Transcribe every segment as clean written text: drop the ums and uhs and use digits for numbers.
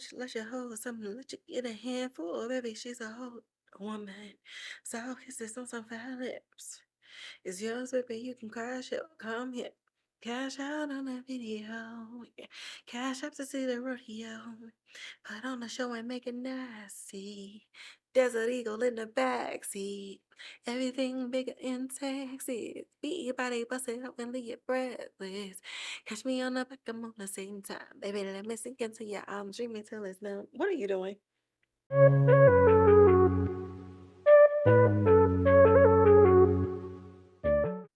much, let you hold something, let you get a handful. Baby, she's a whole woman. So kisses on some fat lips. It's yours, baby. You can crash it. Come here. Cash out on that video. Yeah. Cash up to see the rodeo. Put on the show and make it nasty. Desert Eagle in the backseat. Everything bigger and sexy. Beat your body, bust it up and leave you breathless. Catch me on the back, I'm on the same time. Baby, let me sink into your arms. Dreaming till it's numb. What are you doing?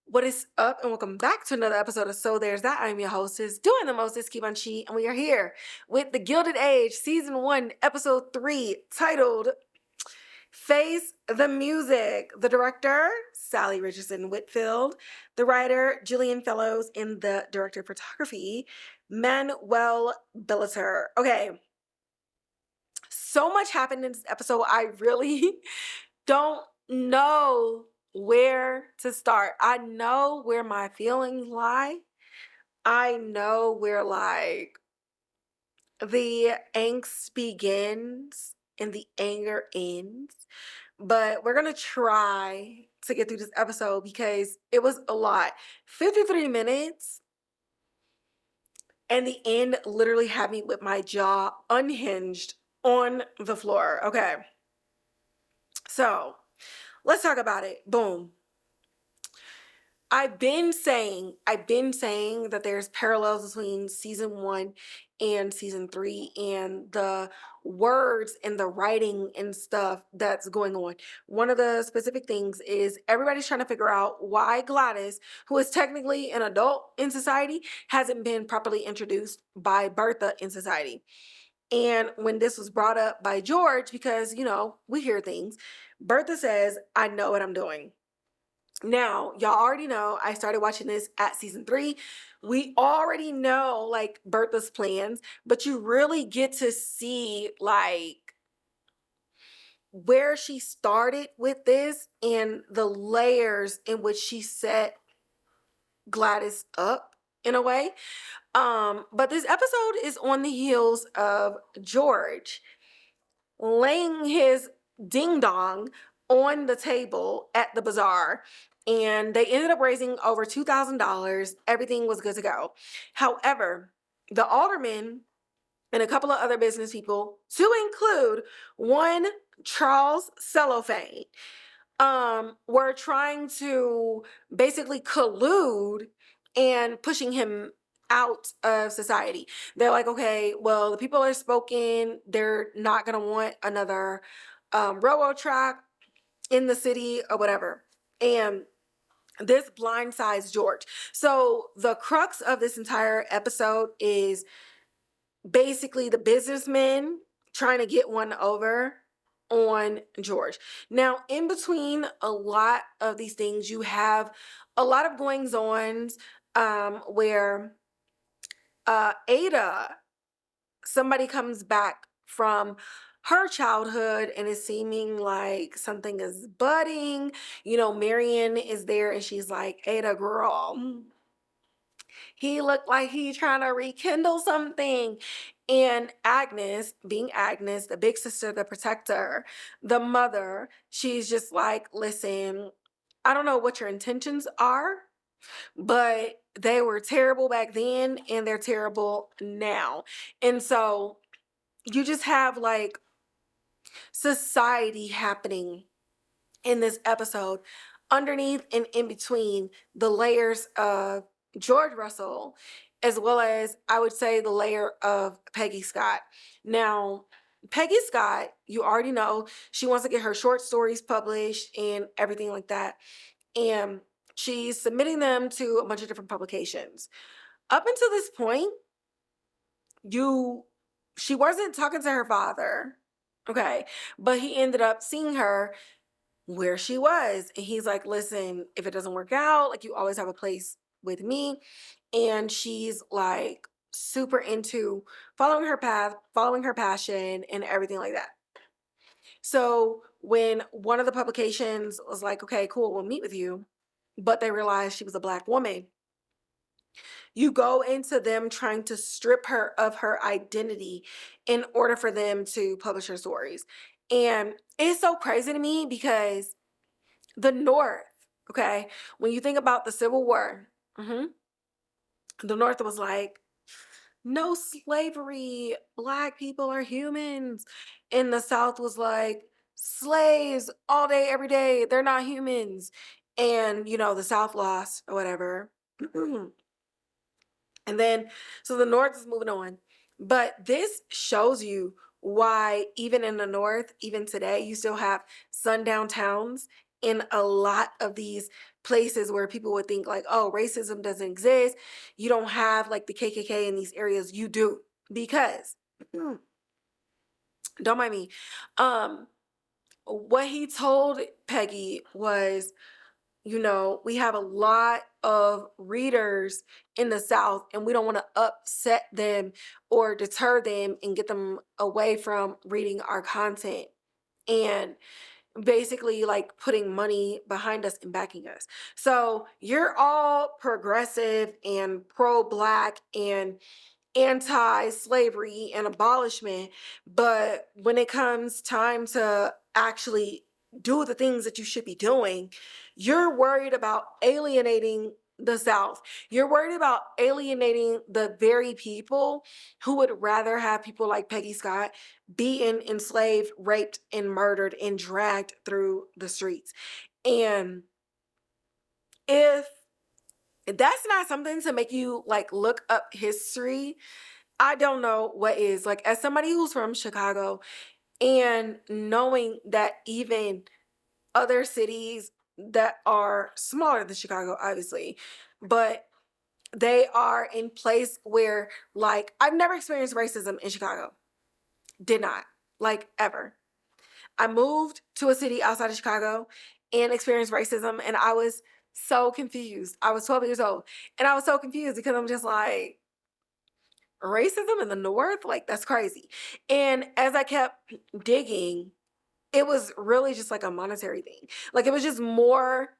What is up, and welcome back to another episode of So There's That. I'm your hostess, doing the mostest, Keep on Chi, and we are here with the Gilded Age, Season 1, Episode 3, titled Face the Music. The director, Salli Richardson-Whitfield. The writer, Julian Fellows, and the director of photography, Manuel Billeter. Okay, so much happened in this episode. I really don't know where to start. I know where my feelings lie. I know where like the angst begins and the anger ends. But we're going to try to get through this episode because it was a lot. 53 minutes. And the end literally had me with my jaw unhinged on the floor. Okay. So let's talk about it. Boom. I've been saying that there's parallels between season 1 and season 3 and the words and the writing and stuff that's going on. One of the specific things is everybody's trying to figure out why Gladys, who is technically an adult in society, hasn't been properly introduced by Bertha in society. And when this was brought up by George, because, you know, we hear things, Bertha says, I know what I'm doing. Now, y'all already know I started watching this at season 3. We already know like Bertha's plans, but you really get to see like where she started with this and the layers in which she set Gladys up in a way. But this episode is on the heels of George laying his ding dong on the table at the bazaar, and they ended up raising over $2,000. Everything was good to go. However, the alderman and a couple of other business people, to include one Charles Cellophane, were trying to basically collude and pushing him out of society. They're like, okay, well, the people are spoken. They're not going to want another railroad track in the city or whatever. And this blindsides George. So the crux of this entire episode is basically the businessmen trying to get one over on George. Now, in between a lot of these things, you have a lot of goings-ons where Ada, somebody comes back from her childhood and is seeming like something is budding. You know, Marian is there and she's like, Ada, girl, he looked like he trying to rekindle something. And Agnes, being Agnes, the big sister, the protector, the mother, she's just like, listen, I don't know what your intentions are, but they were terrible back then and they're terrible now. And so you just have like society happening in this episode underneath and in between the layers of George Russell, as well as I would say the layer of Peggy Scott. Now, Peggy Scott, you already know, she wants to get her short stories published and everything like that. And she's submitting them to a bunch of different publications. Up until this point, she wasn't talking to her father, okay? But he ended up seeing her where she was. And he's like, listen, if it doesn't work out, like you always have a place with me. And she's like super into following her path, following her passion and everything like that. So when one of the publications was like, okay, cool, we'll meet with you, but they realized she was a Black woman, You go into them trying to strip her of her identity in order for them to publish her stories. And it's so crazy to me because the North, okay, when you think about the Civil War, the North was like, no slavery, Black people are humans. And the South was like, slaves all day, every day, they're not humans. And, the South lost or whatever. And then, so the North is moving on. But this shows you why, even in the North, even today, you still have sundown towns in a lot of these places where people would think, like, oh, racism doesn't exist. You don't have like the KKK in these areas. You do. Because, don't mind me, what he told Peggy was, we have a lot of readers in the South and we don't want to upset them or deter them and get them away from reading our content. And basically like putting money behind us and backing us. So you're all progressive and pro-Black and anti-slavery and abolishment, but when it comes time to actually do the things that you should be doing, you're worried about alienating the South. You're worried about alienating the very people who would rather have people like Peggy Scott being enslaved, raped, and murdered and dragged through the streets. And if that's not something to make you like look up history, I don't know what is. Like, as somebody who's from Chicago and knowing that even other cities that are smaller than Chicago, obviously, but they are in place where, like, I've never experienced racism in Chicago. Did not. Like, ever. I moved to a city outside of Chicago and experienced racism, and I was so confused. I was 12 years old, and I was so confused because I'm just like, racism in the North? Like, that's crazy. And as I kept digging, it was really just like a monetary thing. Like, it was just more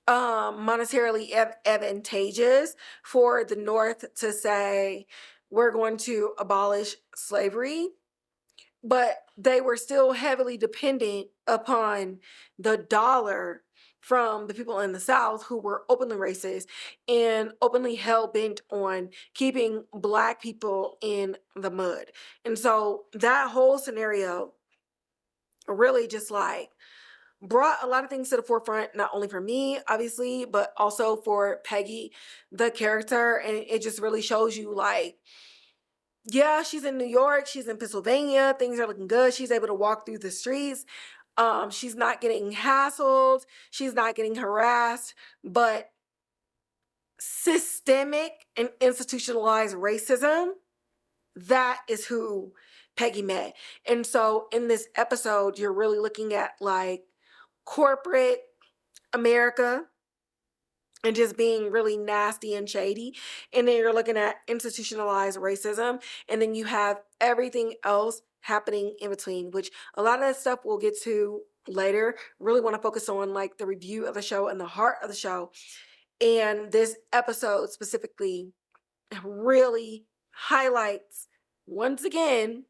monetarily advantageous for the North to say, we're going to abolish slavery, but they were still heavily dependent upon the dollar from the people in the South who were openly racist and openly hell-bent on keeping Black people in the mud. And so that whole scenario really just like brought a lot of things to the forefront, not only for me, obviously, but also for Peggy, the character. And it just really shows you like, yeah, she's in New York, she's in Pennsylvania, things are looking good. She's able to walk through the streets. She's not getting hassled, she's not getting harassed, but systemic and institutionalized racism, that is who Peggy met. And so in this episode, you're really looking at like corporate America and just being really nasty and shady. And then you're looking at institutionalized racism. And then you have everything else happening in between, which a lot of that stuff we'll get to later. Really want to focus on like the review of the show and the heart of the show. And this episode specifically really highlights, once again,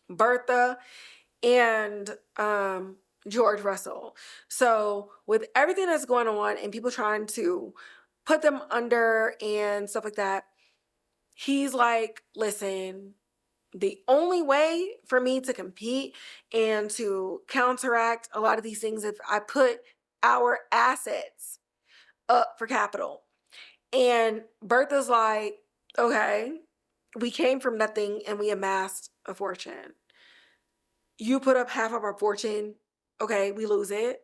Bertha and George Russell. So with everything that's going on and people trying to put them under and stuff like that, he's like, listen, the only way for me to compete and to counteract a lot of these things if I put our assets up for capital. And Bertha's like, okay, we came from nothing and we amassed a fortune. You put up half of our fortune, okay, we lose it.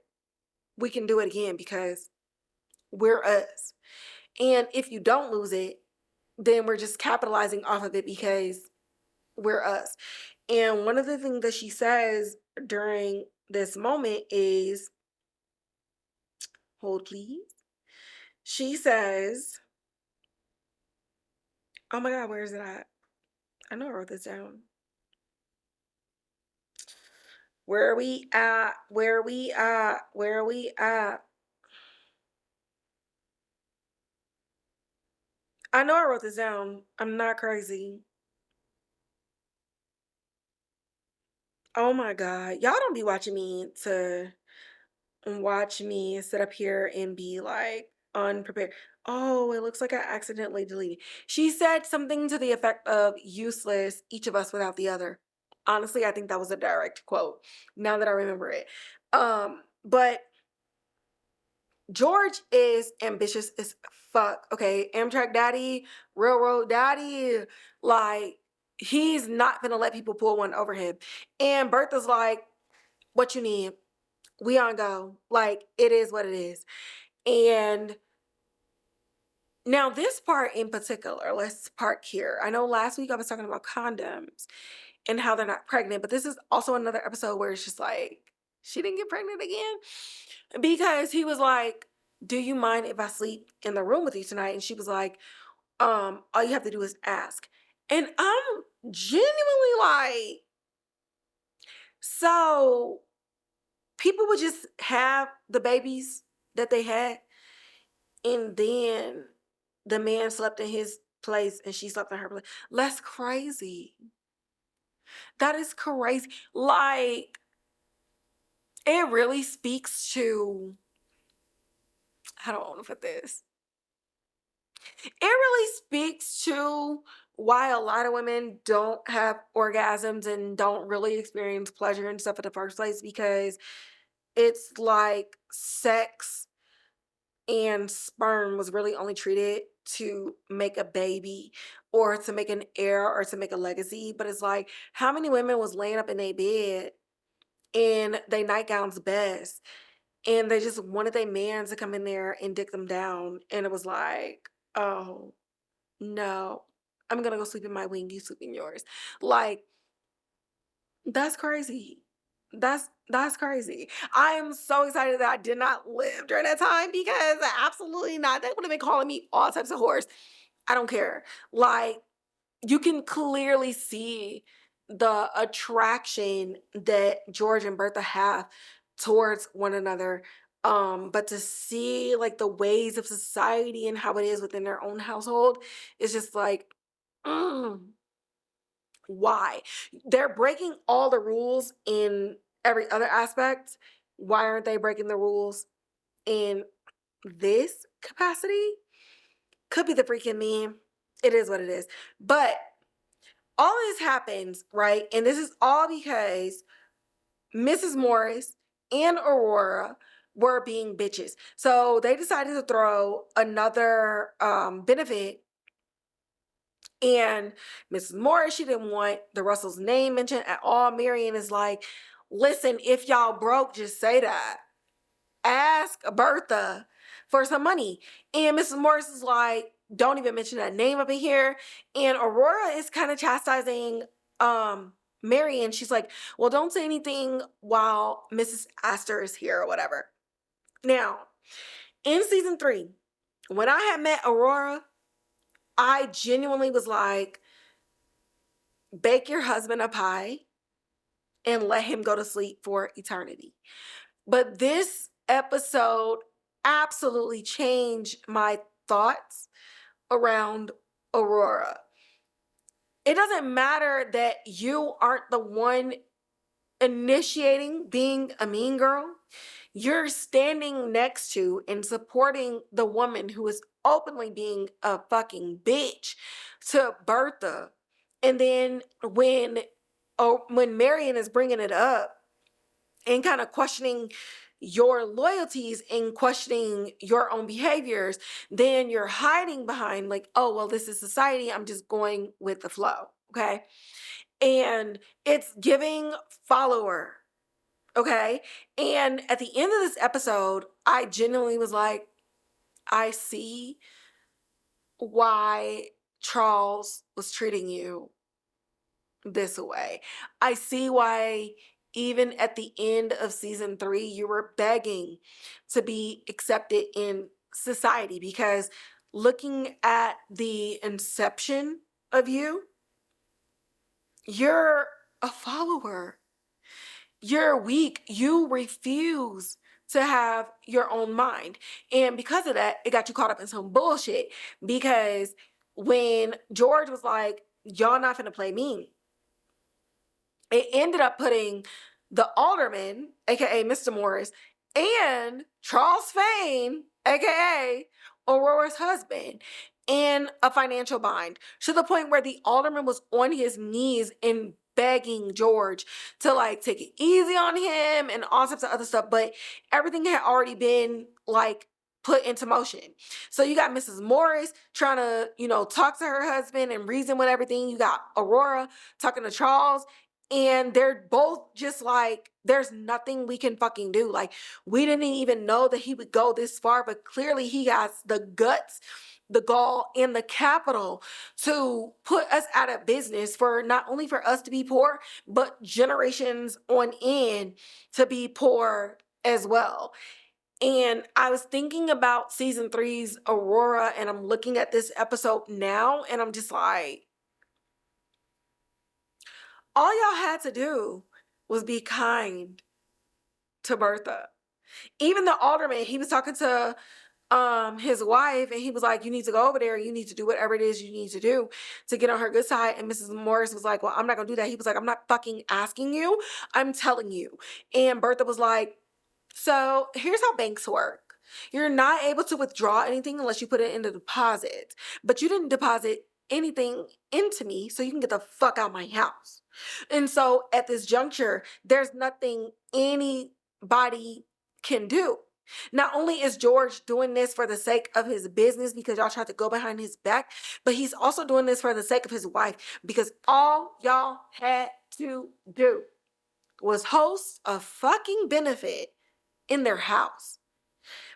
We can do it again because we're us. And if you don't lose it, then we're just capitalizing off of it because we're us. And one of the things that she says during this moment is, hold please. She says, oh my God, where is it at? I know I wrote this down. Where are we at? Where are we at? Where are we at? I know I wrote this down. I'm not crazy. Oh my God. Y'all don't be watching me to watch me sit up here and be like unprepared. Oh, it looks like I accidentally deleted. She said something to the effect of useless, each of us without the other. Honestly, I think that was a direct quote now that I remember it. But George is ambitious as fuck. Okay. Amtrak daddy, railroad daddy. Like, he's not gonna let people pull one over him. And Bertha's like, what you need? We on go. Like, it is what it is. And now this part in particular, let's park here. I know last week I was talking about condoms and how they're not pregnant, but this is also another episode where it's just like, she didn't get pregnant again. Because he was like, do you mind if I sleep in the room with you tonight? And she was like, all you have to do is ask. And I'm genuinely like, so people would just have the babies that they had, and then the man slept in his place and she slept in her place. That's crazy. That is crazy. Like, it really speaks to, I don't want to put this. It really speaks to why a lot of women don't have orgasms and don't really experience pleasure and stuff in the first place, because it's like sex and sperm was really only treated to make a baby or to make an heir or to make a legacy. But it's like, how many women was laying up in their bed in their nightgowns best and they just wanted their man to come in there and dick them down, and it was like, oh no, I'm gonna go sleep in my wing, you sleep in yours. Like, that's crazy. That's crazy. I am so excited that I did not live during that time, because absolutely not. They would have been calling me all types of whores. I don't care. Like, you can clearly see the attraction that George and Bertha have towards one another. But to see like the ways of society and how it is within their own household is just like, mm, why? They're breaking all the rules in every other aspect. Why aren't they breaking the rules in this capacity? Could be the freaking meme. It is what it is. But all this happens, right? And this is all because Mrs. Morris and Aurora were being bitches. So they decided to throw another benefit. And Mrs. Morris, she didn't want the Russells' name mentioned at all. Marian is like, listen, if y'all broke, just say that. Ask Bertha for some money. And Mrs. Morris is like, don't even mention that name up in here. And Aurora is kind of chastising Marian. She's like, well, don't say anything while Mrs. Astor is here or whatever. Now, in season 3, when I had met Aurora, I genuinely was like, bake your husband a pie and let him go to sleep for eternity. But this episode absolutely changed my thoughts around Aurora. It doesn't matter that you aren't the one initiating being a mean girl. You're standing next to and supporting the woman who is openly being a fucking bitch to Bertha. And then when Marian is bringing it up and kind of questioning your loyalties and questioning your own behaviors, then you're hiding behind like, oh, well, this is society. I'm just going with the flow. Okay. And it's giving follower. Okay. And at the end of this episode, I genuinely was like, I see why Charles was treating you this way. I see why even at the end of season 3, you were begging to be accepted in society, because looking at the inception of you, you're a follower. You're weak. You refuse to have your own mind. And because of that, it got you caught up in some bullshit, because when George was like, y'all not finna play me, it ended up putting the alderman, aka Mr. Morris, and Charles Fane, aka Aurora's husband, in a financial bind, to the point where the alderman was on his knees and begging George to like take it easy on him and all sorts of other stuff. But everything had already been like put into motion. So you got Mrs. Morris trying to, talk to her husband and reason with everything. You got Aurora talking to Charles. And they're both just like, there's nothing we can fucking do. Like, we didn't even know that he would go this far, but clearly he has the guts, the gall, and the capital to put us out of business, for not only for us to be poor, but generations on end to be poor as well. And I was thinking about season 3's Aurora, and I'm looking at this episode now, and I'm just like, all y'all had to do was be kind to Bertha. Even the alderman, he was talking to his wife, and he was like, you need to go over there, you need to do whatever it is you need to do to get on her good side. And Mrs. Morris was like, well, I'm not gonna do that. He was like, I'm not fucking asking you, I'm telling you. And Bertha was like, so here's how banks work. You're not able to withdraw anything unless you put it in the deposit. But you didn't deposit anything into me, so you can get the fuck out of my house. And so at this juncture, there's nothing anybody can do. Not only is George doing this for the sake of his business because y'all tried to go behind his back, but he's also doing this for the sake of his wife, because all y'all had to do was host a fucking benefit in their house.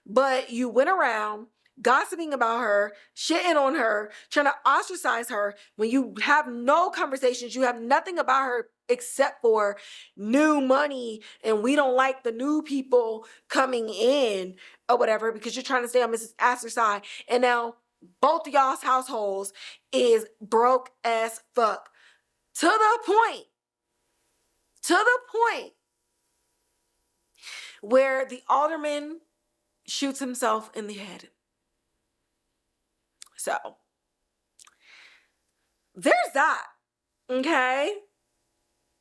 But you went around gossiping about her, shitting on her, trying to ostracize her when you have no conversations. You have nothing about her except for new money, and we don't like the new people coming in or whatever because you're trying to stay on Mrs. Astor's side. And now both of y'all's households is broke as fuck. To the point where the alderman shoots himself in the head. So, there's that, okay?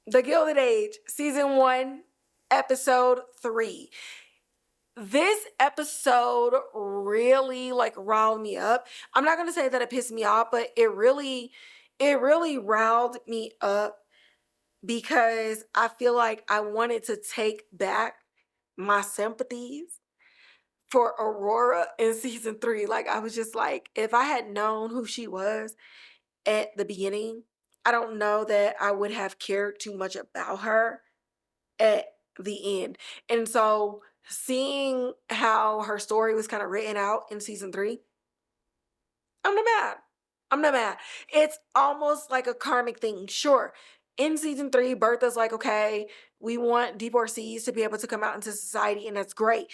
The Gilded Age, season 1, episode 3. This episode really riled me up. I'm not going to say that it pissed me off, but it really riled me up because I feel like I wanted to take back my sympathies for Aurora in season 3. Like, I was just like, if I had known who she was at the beginning, I don't know that I would have cared too much about her at the end. And so seeing how her story was kind of written out in season 3, I'm not mad. It's almost like a karmic thing. Sure, in season 3, Bertha's like, okay, we want divorcees to be able to come out into society, and that's great.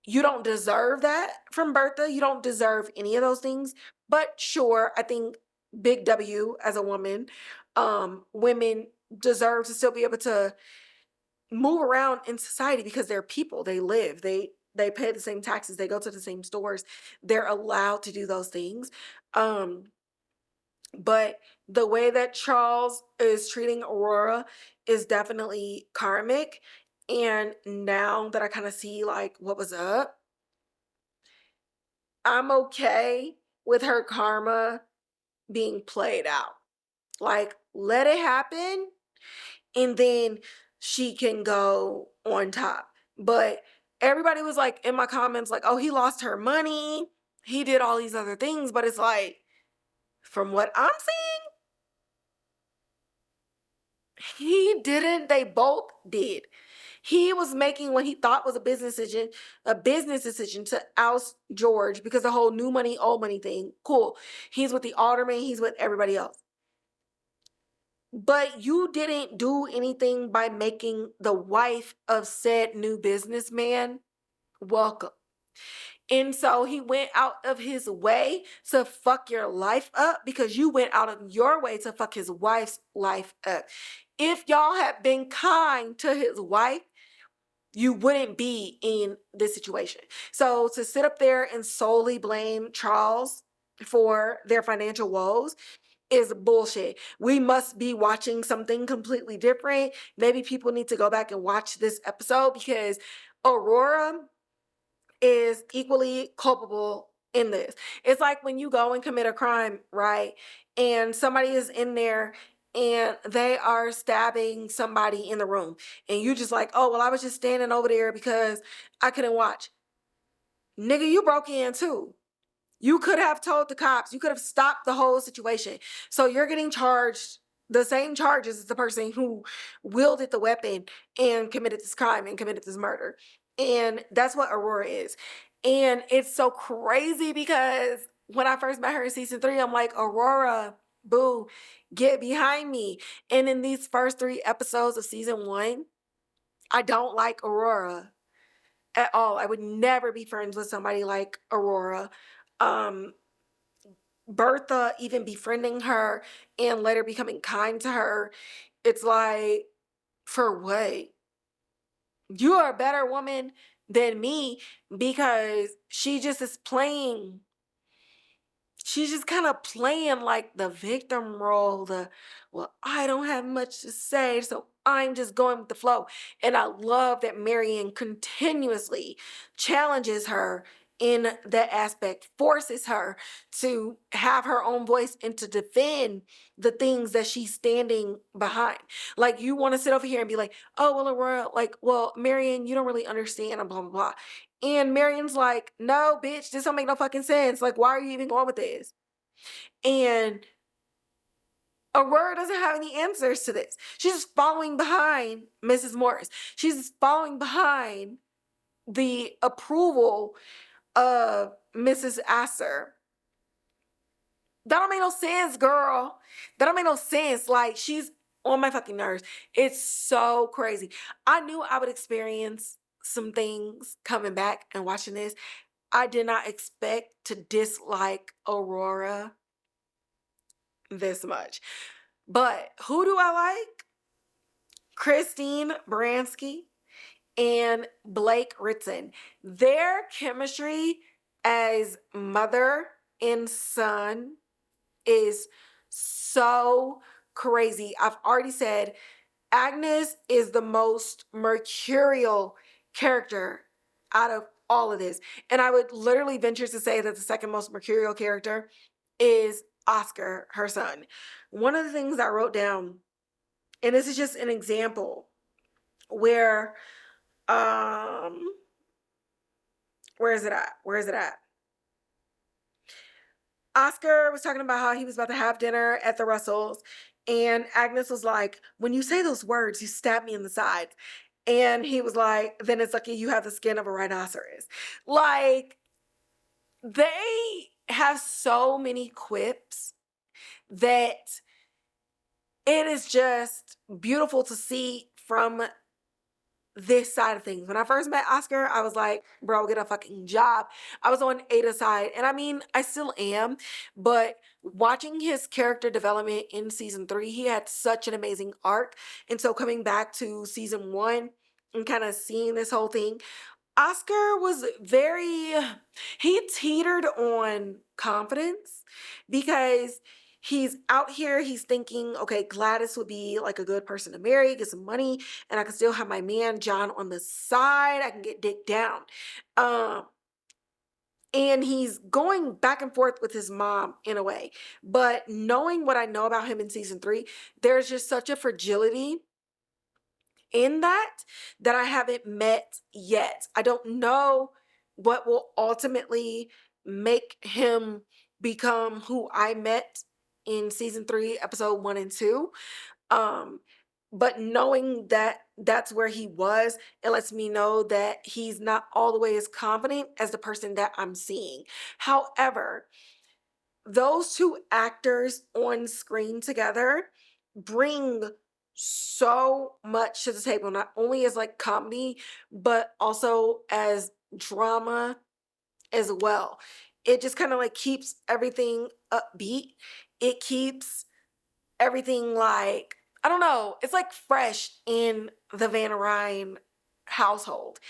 You don't deserve that from Bertha. You don't deserve any of those things. But sure, I think big W as a woman, women deserve to still be able to move around in society because they're people. They live. They pay the same taxes. They go to the same stores. They're allowed to do those things. But the way that Charles is treating Aurora is definitely karmic. And now that I kind of see what was up, I'm okay with her karma being played out. Let it happen, and then she can go on top. But everybody was in my comments oh, he lost her money, he did all these other things, but it's from what I'm seeing, he didn't. They both did. He was making what he thought was a business decision to oust George because the whole new money, old money thing. Cool. He's with the alderman. He's with everybody else. But you didn't do anything by making the wife of said new businessman welcome. And so he went out of his way to fuck your life up because you went out of your way to fuck his wife's life up. If y'all had been kind to his wife, you wouldn't be in this situation. So to sit up there and solely blame Charles for their financial woes is bullshit. We must be watching something completely different. Maybe people need to go back and watch this episode because Aurora is equally culpable in this. It's like when you go and commit a crime, right? And somebody is in there and they are stabbing somebody in the room. And you just like, oh, well, I was just standing over there because I couldn't watch. Nigga, you broke in too. You could have told the cops. You could have stopped the whole situation. So you're getting charged the same charges as the person who wielded the weapon and committed this crime and committed this murder. And that's what Aurora is. And it's so crazy because when I first met her in season 3, I'm like, Aurora, boo, get behind me. And in these first 3 episodes of season 1, I don't like Aurora at all. I would never be friends with somebody like Aurora. Bertha even befriending her and later becoming kind to her, it's like, for what? You are a better woman than me because she just is playing. She's just kind of playing like the victim role, well, I don't have much to say, so I'm just going with the flow. And I love that Marian continuously challenges her in that aspect, forces her to have her own voice and to defend the things that she's standing behind. Like, you want to sit over here and be like, oh, well, Aurora, like, well, Marian, you don't really understand, and blah, blah, blah. And Marian's like, no, bitch, this don't make no fucking sense. Like, why are you even going with this? And Aurora doesn't have any answers to this. She's just following behind Mrs. Morris. She's following behind the approval of Mrs. Asser. That don't make no sense, girl. That don't make no sense. Like, she's on my fucking nerves. It's so crazy. I knew I would experience some things coming back and watching this. I did not expect to dislike Aurora this much. But who do I like? Christine Baranski and Blake Ritson. Their chemistry as mother and son is so crazy. I've already said Agnes is the most mercurial character out of all of this. And I would literally venture to say that the second most mercurial character is Oscar, her son. One of the things I wrote down, and this is just an example, where where is it at? Oscar was talking about how he was about to have dinner at the Russells, and Agnes was like, when you say those words, you stab me in the side. And he was like, then it's lucky you have the skin of a rhinoceros. Like, they have so many quips that it is just beautiful to see from this side of things. When I first met Oscar, I was like, bro, get a fucking job. I was on Ada's side. And I mean, I still am. But watching his character development in season 3, he had such an amazing arc. And so coming back to season 1 and kind of seeing this whole thing, Oscar was he teetered on confidence because he's out here, he's thinking, okay, Gladys would be like a good person to marry, get some money, and I can still have my man John on the side. I can get dick down. And he's going back and forth with his mom in a way. But knowing what I know about him in season 3, there's just such a fragility in that I haven't met yet. I don't know what will ultimately make him become who I met in season 3, episode 1 and 2. But knowing that that's where he was, it lets me know that he's not all the way as confident as the person that I'm seeing. However, those two actors on screen together bring so much to the table, not only as like comedy, but also as drama as well. It just kind of like keeps everything upbeat. It keeps everything like, I don't know, it's like fresh in the Van Rhijn household.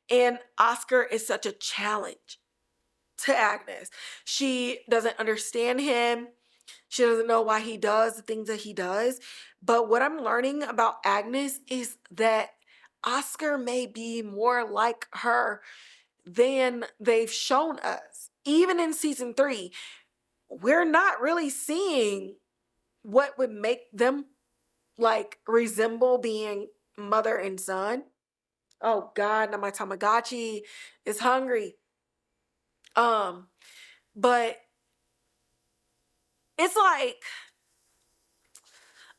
And Oscar is such a challenge. to Agnes. She doesn't understand him. She doesn't know why he does the things that he does. But what I'm learning about Agnes is that Oscar may be more like her than they've shown us. Even in season 3, we're not really seeing what would make them like resemble being mother and son. Oh God, now my Tamagotchi is hungry. But it's like,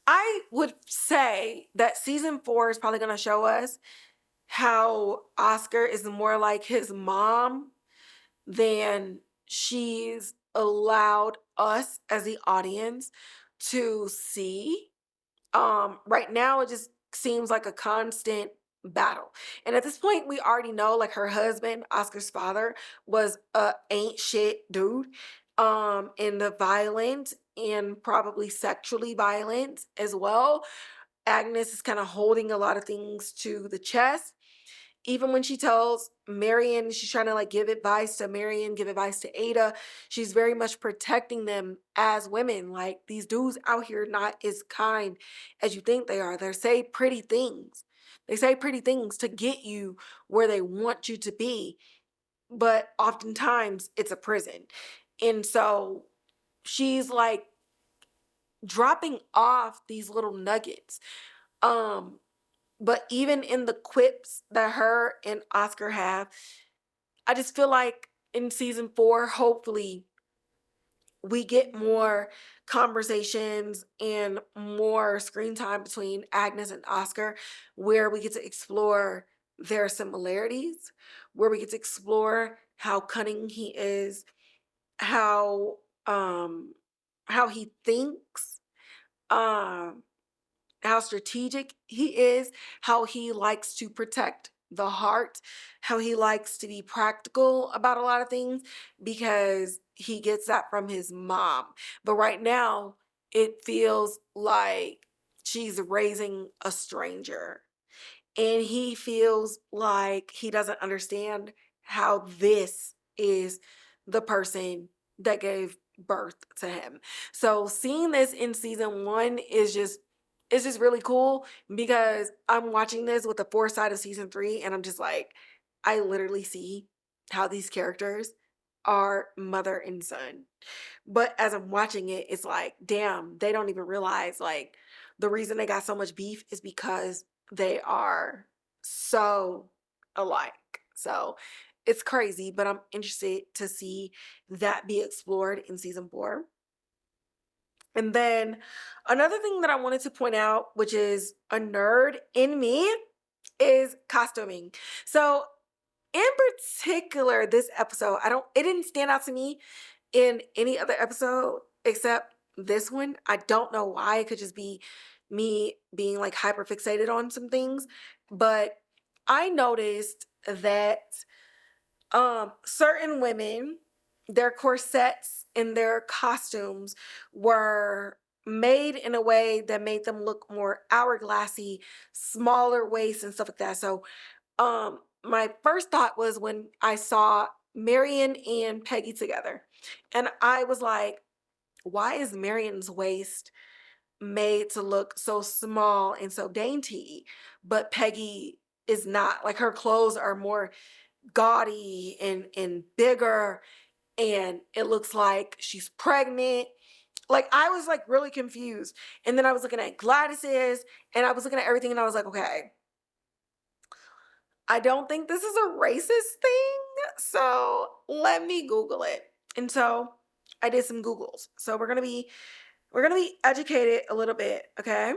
I would say that season 4 is probably gonna show us how Oscar is more like his mom than she's allowed us as the audience to see. Right now it just seems like a constant battle. And at this point, we already know like her husband, Oscar's father, was a ain't shit dude. And the violent and probably sexually violent as well. Agnes is kind of holding a lot of things to the chest. Even when she tells Marian, she's trying to like give advice to Marian, give advice to Ada. She's very much protecting them as women. Like, these dudes out here not as kind as you think they are. They say pretty things. They say pretty things to get you where they want you to be. But oftentimes it's a prison. And so she's like dropping off these little nuggets. But even in the quips that her and Oscar have, I just feel like in season 4, hopefully, we get more conversations and more screen time between Agnes and Oscar, where we get to explore their similarities, where we get to explore how cunning he is, how he thinks, um how strategic he is, how he likes to protect the heart, how he likes to be practical about a lot of things, because he gets that from his mom. But right now, it feels like she's raising a stranger. And he feels like he doesn't understand how this is the person that gave birth to him. So seeing this in season 1 is just, it's just really cool, because I'm watching this with the foresight of season 3, and I'm just like, I literally see how these characters are mother and son. But as I'm watching it, it's like, damn, they don't even realize like the reason they got so much beef is because they are so alike. So it's crazy, but I'm interested to see that be explored in season 4. And then another thing that I wanted to point out, which is a nerd in me, is costuming. So in particular, this episode, it didn't stand out to me in any other episode except this one. I don't know why. It could just be me being like hyper fixated on some things. But I noticed that certain women, their corsets and their costumes were made in a way that made them look more hourglassy, smaller waist and stuff like that. So my first thought was when I saw Marian and Peggy together, and I was like, why is Marian's waist made to look so small and so dainty, but Peggy is not? Like, her clothes are more gaudy and bigger, and it looks like she's pregnant. Like, I was like really confused. And then I was looking at Gladys's, and I was looking at everything, and I was like, okay, I don't think this is a racist thing, so let me Google it. And so I did some Googles. So we're gonna be educated a little bit, okay?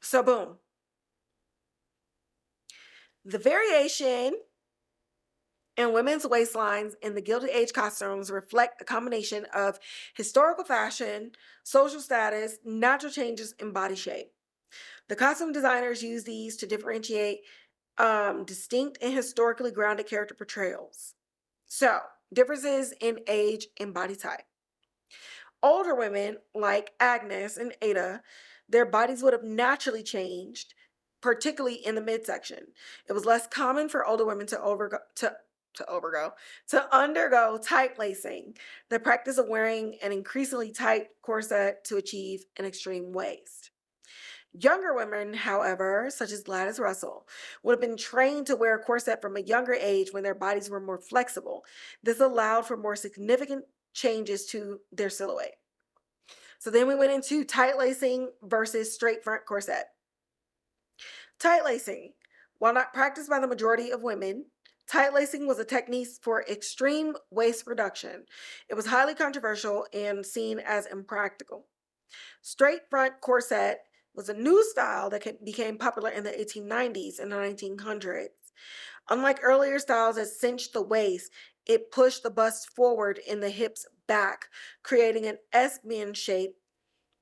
So boom. The variation in women's waistlines in the Gilded Age costumes reflect a combination of historical fashion, social status, natural changes in body shape. The costume designers use these to differentiate distinct and historically grounded character portrayals. So, differences in age and body type. Older women like Agnes and Ada, their bodies would have naturally changed, particularly in the midsection. It was less common for older women to to undergo tight lacing, the practice of wearing an increasingly tight corset to achieve an extreme waist. Younger women, however, such as Gladys Russell, would have been trained to wear a corset from a younger age when their bodies were more flexible. This allowed for more significant changes to their silhouette. So then we went into tight lacing versus straight front corset. Tight lacing. While not practiced by the majority of women, tight lacing was a technique for extreme waist reduction. It was highly controversial and seen as impractical. Straight front corset was a new style that became popular in the 1890s and the 1900s. Unlike earlier styles that cinched the waist, it pushed the bust forward and the hips back, creating an S-bend shape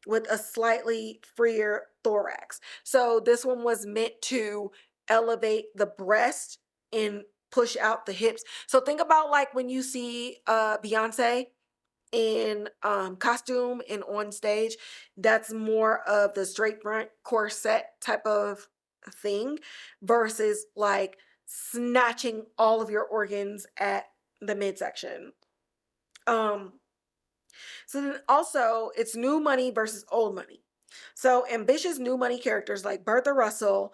with a slightly freer thorax. So this one was meant to elevate the breast and push out the hips. So think about like when you see Beyonce in costume and on stage, that's more of the straight front corset type of thing versus like snatching all of your organs at the midsection. So then also it's new money versus old money. So ambitious new money characters like Bertha Russell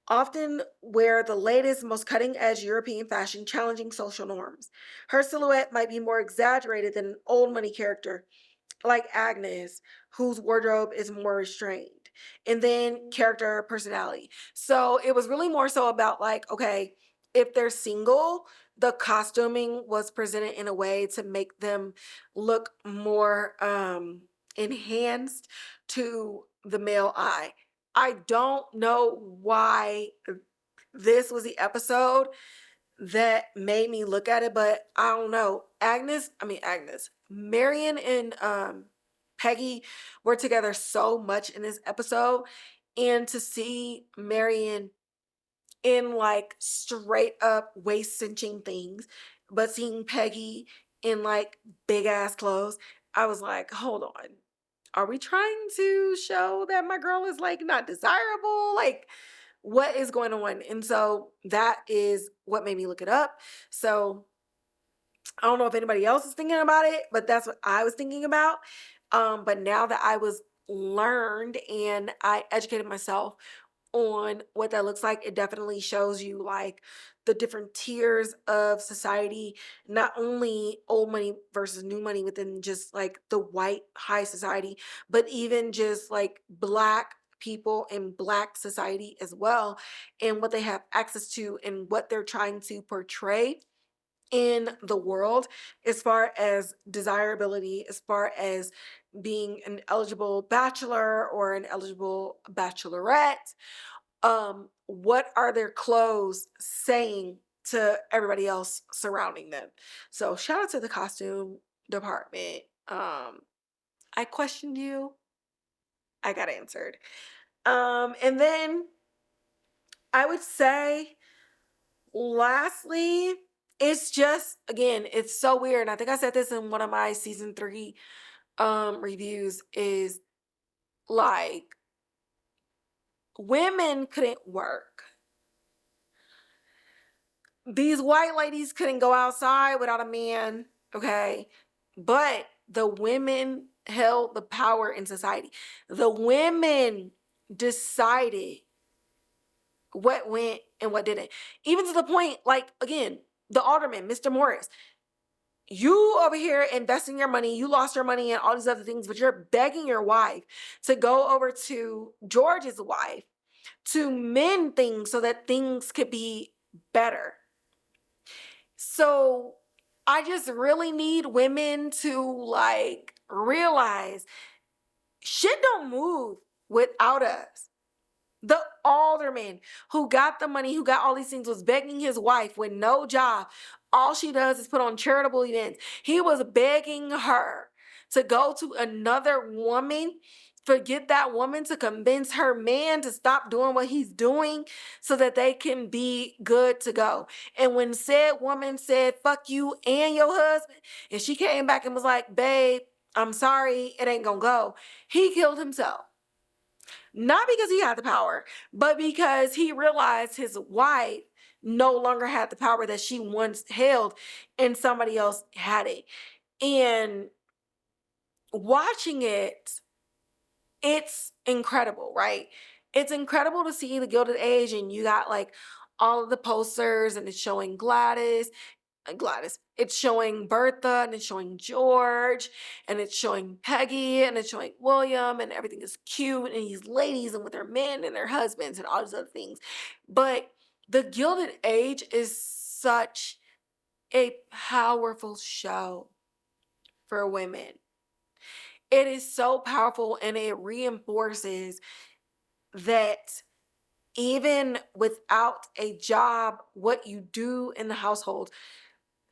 often wear the latest, most cutting edge European fashion, challenging social norms. Her silhouette might be more exaggerated than an old money character like Agnes, whose wardrobe is more restrained. And then character personality. So it was really more so about like, okay, if they're single, the costuming was presented in a way to make them look more enhanced to the male eye. I don't know why this was the episode that made me look at it, but I don't know. Marian and Peggy were together so much in this episode, and to see Marian in like straight up waist cinching things, but seeing Peggy in like big ass clothes, I was like, hold on. Are we trying to show that my girl is like not desirable? Like, what is going on? And so that is what made me look it up. So I don't know if anybody else is thinking about it, but that's what I was thinking about. But now that I was learned and I educated myself on what that looks like, it definitely shows you like the different tiers of society, not only old money versus new money within just like the white high society, but even just like black people in black society as well, and what they have access to and what they're trying to portray in the world as far as desirability, as far as being an eligible bachelor or an eligible bachelorette. What are their clothes saying to everybody else surrounding them? So shout out to the costume department. I questioned you. I got answered. And then I would say lastly, it's just, again, it's so weird. I think I said this in one of my season 3 reviews, is like women couldn't work. These white ladies couldn't go outside without a man, okay? But the women held the power in society. The women decided what went and what didn't. Even to the point, like, again, the alderman, Mr. Morris, you over here investing your money, you lost your money and all these other things, but you're begging your wife to go over to George's wife to mend things so that things could be better. So I just really need women to like realize shit don't move without us. The alderman who got the money, who got all these things, was begging his wife with no job. All she does is put on charitable events. He was begging her to go to another woman, forget that woman, to convince her man to stop doing what he's doing so that they can be good to go. And when said woman said, fuck you and your husband, and she came back and was like, babe, I'm sorry, it ain't gonna go, he killed himself. Not because he had the power, but because he realized his wife no longer had the power that she once held, and somebody else had it. And watching it, it's incredible, right? It's incredible to see the Gilded Age, and you got like all of the posters, and it's showing Gladys. It's showing Bertha, and it's showing George, and it's showing Peggy, and it's showing William, and everything is cute, and these ladies and with their men and their husbands and all these other things. But the Gilded Age is such a powerful show for women. It is so powerful, and it reinforces that even without a job, what you do in the household,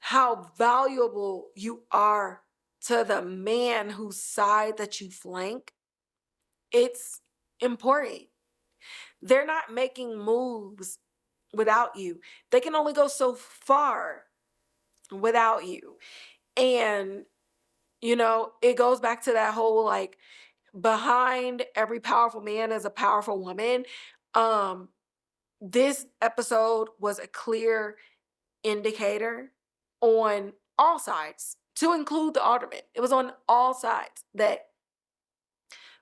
how valuable you are to the man whose side that you flank, it's important. They're not making moves without you. They can only go so far without you. And, it goes back to that whole like, behind every powerful man is a powerful woman. This episode was a clear indicator on all sides, to include the alderman. It was on all sides that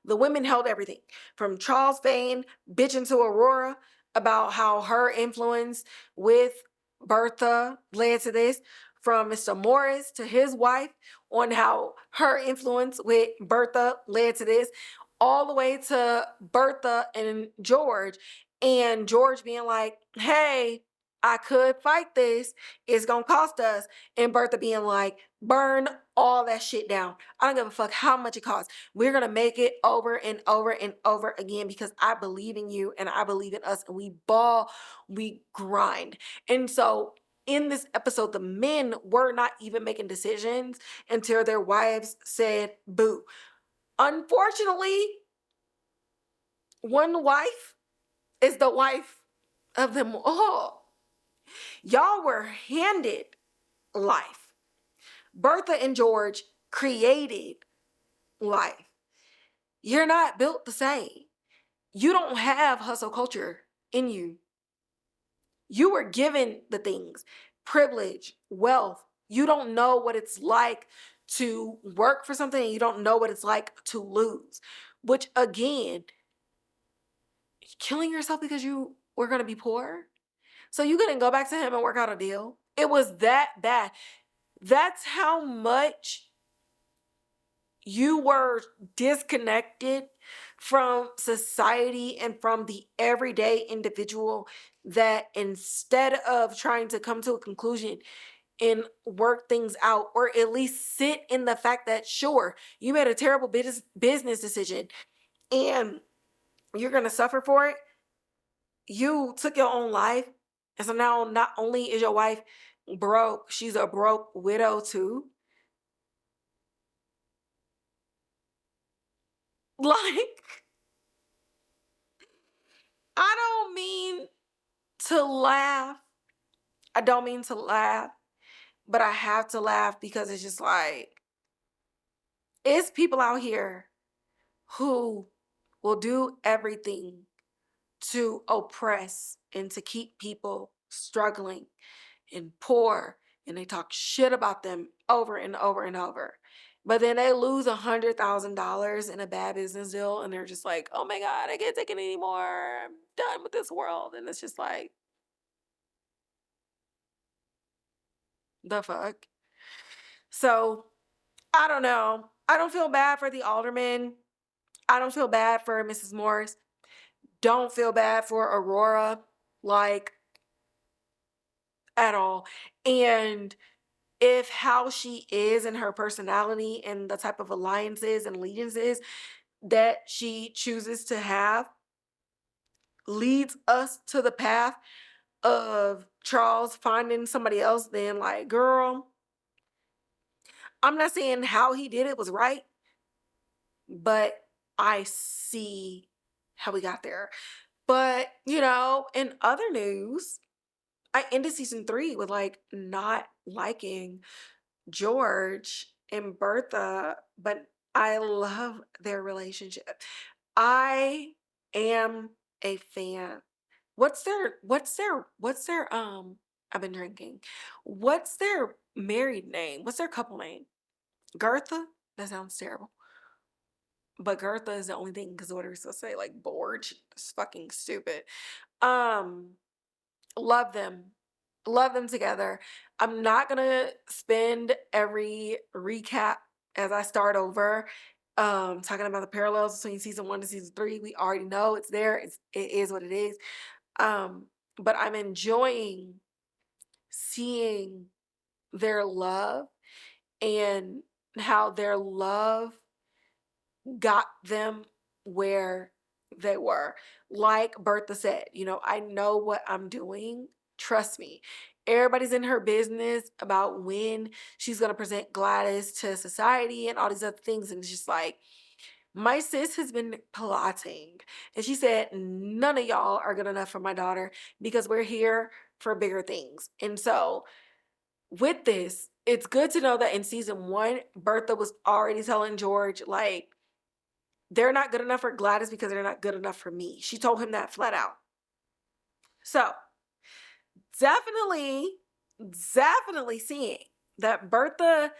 the women held everything, from Charles Vane bitching to Aurora about how her influence with Bertha led to this, from Mr. Morris to his wife on how her influence with Bertha led to this, all the way to Bertha and George being like, hey, I could fight this. It's going to cost us. And Bertha being like, burn all that shit down. I don't give a fuck how much it costs. We're going to make it over and over and over again because I believe in you and I believe in us, and we ball, we grind. And so in this episode, the men were not even making decisions until their wives said boo. Unfortunately, one wife is the wife of them all. Y'all were handed life. Bertha and George created life. You're not built the same. You don't have hustle culture in you. You were given the things, privilege, wealth. You don't know what it's like to work for something, and you don't know what it's like to lose. Which, again, killing yourself because you were going to be poor. So you couldn't go back to him and work out a deal. It was that bad. That's how much you were disconnected from society and from the everyday individual, that instead of trying to come to a conclusion and work things out, or at least sit in the fact that, sure, you made a terrible business decision and you're going to suffer for it. You took your own life. And so now not only is your wife broke, she's a broke widow too. Like, I don't mean to laugh. I don't mean to laugh, but I have to laugh because it's just like, it's people out here who will do everything to oppress and to keep people struggling and poor, and they talk shit about them over and over and over. But then they lose $100,000 in a bad business deal, and they're just like, oh my God, I can't take it anymore. I'm done with this world. And it's just like, the fuck? So, I don't know. I don't feel bad for the alderman. I don't feel bad for Mrs. Morris. Don't feel bad for Aurora, like, at all. And if how she is and her personality and the type of alliances and allegiances that she chooses to have leads us to the path of Charles finding somebody else, then like, girl, I'm not saying how he did it was right, but I see how we got there. But, in other news, I ended season 3 with like not liking George and Bertha, but I love their relationship. I am a fan what's their I've been drinking. What's their married name? What's their couple name? Gertha? That sounds terrible. But Gertha is the only thing because what are we supposed to say? Like Borge? It's fucking stupid. Um, love them. Love them together. I'm not gonna spend every recap as I start over talking about the parallels between season 1 to season 3. We already know it's there. It is what it is. But I'm enjoying seeing their love and how their love got them where they were. Like Bertha said, I know what I'm doing. Trust me. Everybody's in her business about when she's going to present Gladys to society and all these other things. And it's just like, my sis has been plotting. And she said, none of y'all are good enough for my daughter because we're here for bigger things. And so with this, it's good to know that in season 1, Bertha was already telling George, like, they're not good enough for Gladys because they're not good enough for me. She told him that flat out. So definitely seeing that Bertha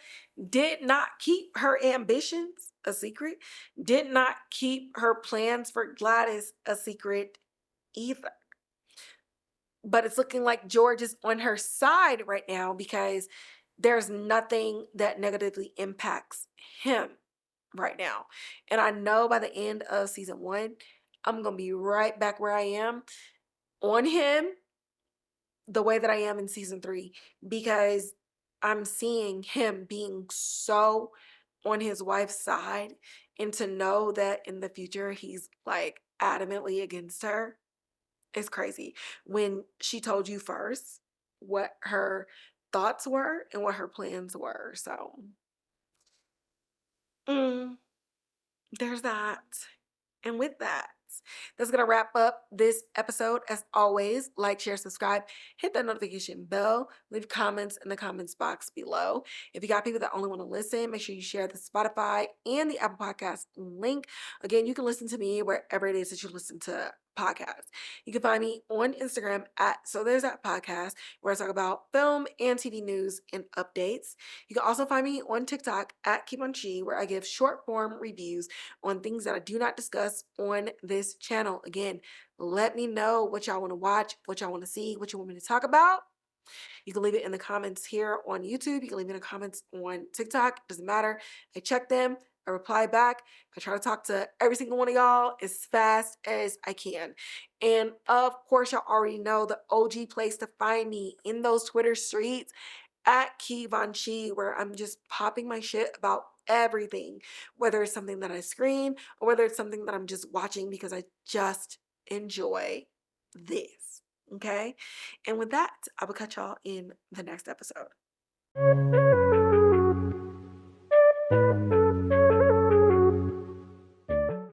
did not keep her ambitions a secret, did not keep her plans for Gladys a secret either. But it's looking like George is on her side right now because there's nothing that negatively impacts him right now. And I know by the end of season 1, I'm going to be right back where I am on him the way that I am in season 3 because I'm seeing him being so on his wife's side, and to know that in the future he's like adamantly against her is crazy. When she told you first what her thoughts were and what her plans were. So there's that. And with that, that's going to wrap up this episode. As always, like, share, subscribe, hit that notification bell, leave comments in the comments box below. If you got people that only want to listen, make sure you share the Spotify and the Apple Podcast link. Again, you can listen to me wherever it is that you listen to podcasts. You can find me on Instagram at So There's That Podcast, where I talk about film and TV news and updates. You can also find me on TikTok at Keep On Chi, where I give short form reviews on things that I do not discuss on this channel. Again, let me know what y'all want to watch, what y'all want to see, what you want me to talk about. You can leave it in the comments here on YouTube. You can leave it in the comments on TikTok. Doesn't matter. I check them. I reply back. I try to talk to every single one of y'all as fast as I can. And of course, y'all already know the OG place to find me in those Twitter streets at Key Von Chi, where I'm just popping my shit about everything, whether it's something that I screen or whether it's something that I'm just watching because I just enjoy this. Okay? And with that, I will catch y'all in the next episode.